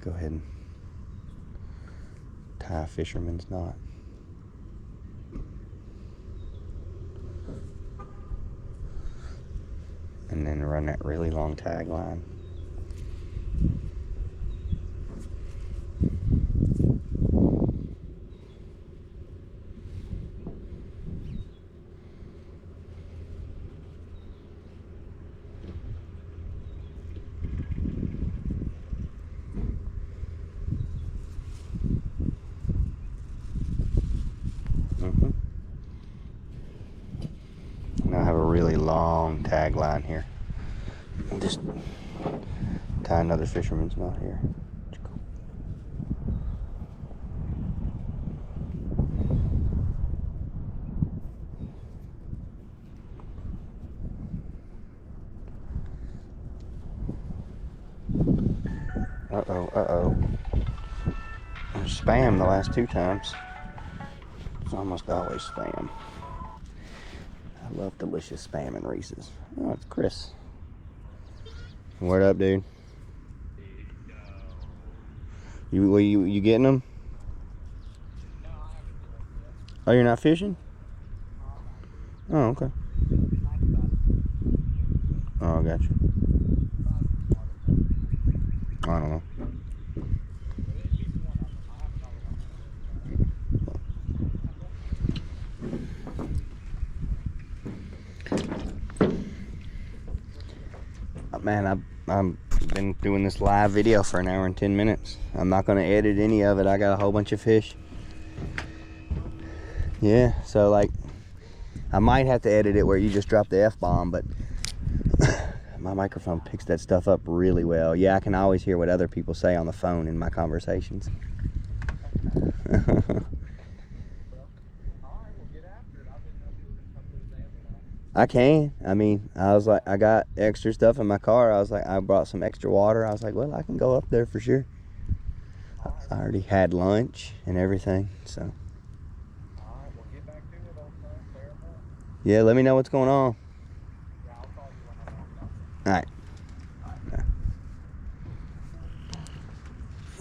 S1: go ahead and tie a fisherman's knot. And then run that really long tag line. Now I have a really long tag line here. I'll just tie another fisherman's knot here. Uh-oh. There's spam the last 2 times. It's almost always spam. I love delicious spam and Reese's. Oh, it's Chris. What up, dude? You getting them? Oh, you're not fishing? Oh, okay. Oh, I got you. I don't know. Man, I've been doing this live video for 1 hour and 10 minutes. I'm not going to edit any of it. I got a whole bunch of fish. Yeah, so like, I might have to edit it where you just drop the F-bomb, but my microphone picks that stuff up really well. Yeah, I can always hear what other people say on the phone in my conversations. I can. I mean, I was like, I got extra stuff in my car. I was like, I brought some extra water. I was like, well, I can go up there for sure. I already had lunch and everything, so.
S2: All right, we'll get back to it, old friend. Fair enough.
S1: Yeah, let me know what's going on.
S2: Yeah, I'll call you when I'm on.
S1: All right.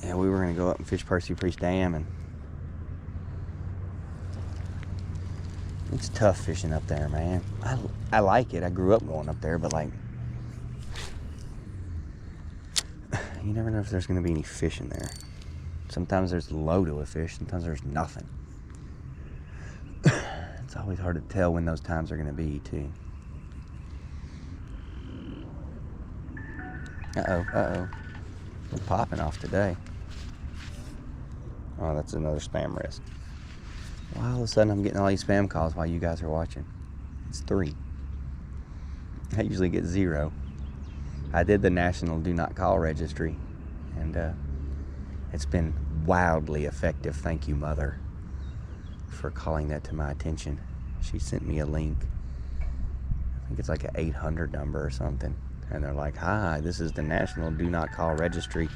S1: Yeah, we were going to go up and fish Percy Priest Dam, and it's tough fishing up there, man. I like it. I grew up going up there, but like, you never know if there's going to be any fish in there. Sometimes there's low to a fish, sometimes there's nothing. It's always hard to tell when those times are going to be, too. Uh-oh. We're popping off today. Oh, that's another spam risk. Why all of a sudden I'm getting all these spam calls while you guys are watching? It's 3. I usually get 0. I did the National Do Not Call Registry, and it's been wildly effective. Thank you, Mother, for calling that to my attention. She sent me a link. I think it's like an 800 number or something. And they're like, hi, this is the National Do Not Call Registry.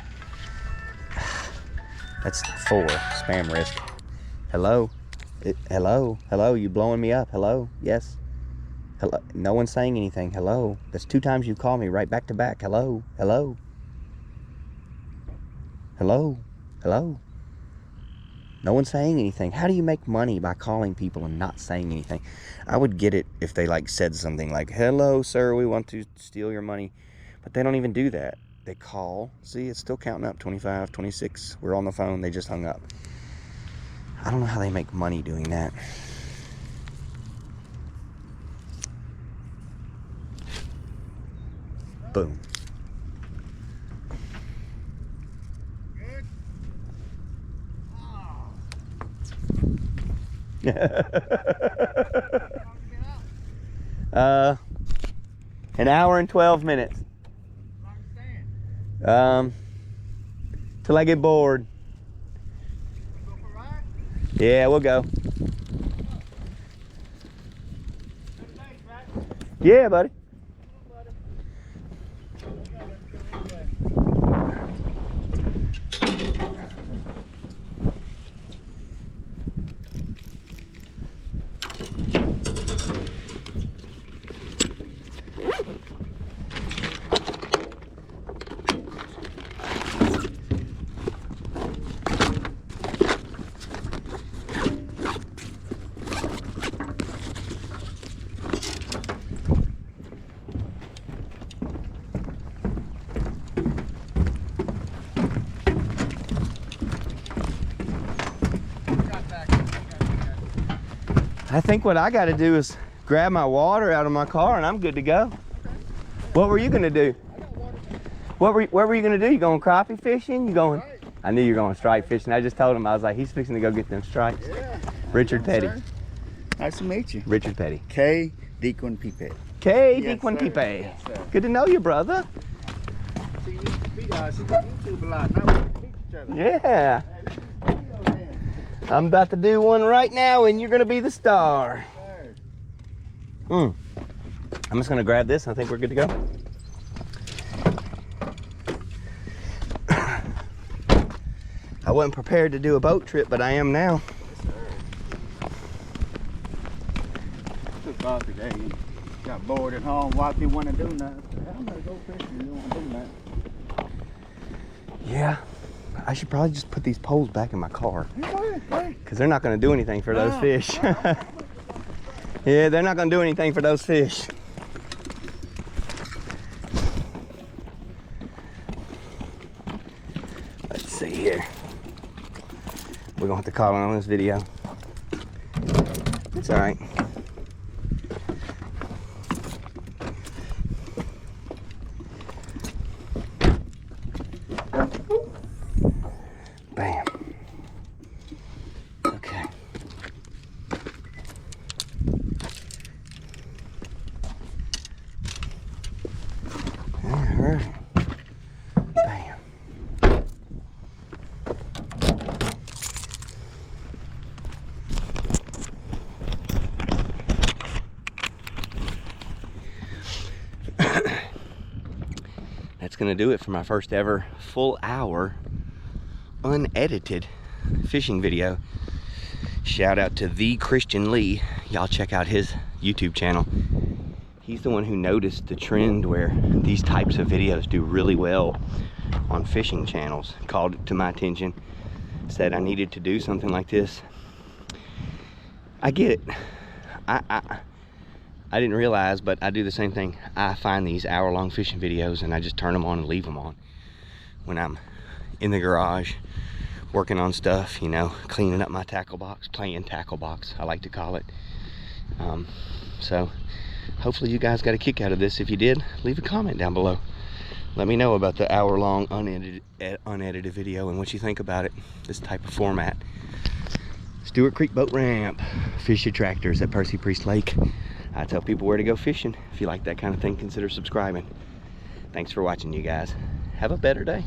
S1: That's 4, spam risk. Hello? Hello, you blowing me up? Hello? Yes? Hello? No one's saying anything. Hello? That's 2 times you called me right back to back. Hello? Hello? Hello? Hello? No one's saying anything. How do you make money by calling people and not saying anything? I would get it if they like said something like, hello, sir, we want to steal your money. But they don't even do that. They call. See, it's still counting up. 25, 26. We're on the phone. They just hung up. I don't know how they make money doing that. Boom. An hour and 12 minutes. Till I get bored. Yeah, we'll go. Yeah, buddy. I think what I got to do is grab my water out of my car and I'm good to go. What were you going to do? What were you going to do? You going crappie fishing? You going? I knew you were going strike fishing. I just told him, I was like, he's fixing to go get them strikes.
S3: Yeah.
S1: Richard Petty.
S3: Sir. Nice to meet you.
S1: Richard Petty.
S3: K. Dequan Pipe.
S1: K.
S3: Yes,
S1: Dequan
S3: sir.
S1: Pipe.
S3: Yes, sir.
S1: Good to know you, brother.
S3: See, you used to be see YouTube a lot. Now we can meet each other.
S1: Yeah. I'm about to do one right now and you're going to be the star. I'm just going to grab this. I think we're good to go. I wasn't prepared to do a boat trip, but I am now.
S3: Took off today. Got bored at home. Why didn't want to do nothing? I'm going to go fishing. You don't want to do nothing.
S1: Yeah. I should probably just put these poles back in my car.
S3: Go ahead.
S1: Because they're not going to do anything for those fish. Yeah, they're not going to do anything for those fish. Let's see here. We're going to have to call on this video. It's all right. Bam. Okay. All right. Bam. That's gonna do it for my first ever full hour unedited fishing video. Shout out to the Christian Lee. Y'all check out his YouTube channel. He's the one who noticed the trend where these types of videos do really well on fishing channels. Called it to my attention, said I needed to do something like this. I get it. I didn't realize, but I do the same thing. I find these hour-long fishing videos and I just turn them on and leave them on when I'm in the garage working on stuff, you know, cleaning up my tackle box, playing tackle box, I like to call it. So hopefully you guys got a kick out of this. If you did, leave a comment down below. Let me know about the hour-long unedited video and what you think about it, this type of format. Stewart Creek Boat Ramp, fish attractors at Percy Priest Lake. I tell people where to go fishing. If you like that kind of thing, consider subscribing. Thanks for watching, you guys. Have a better day.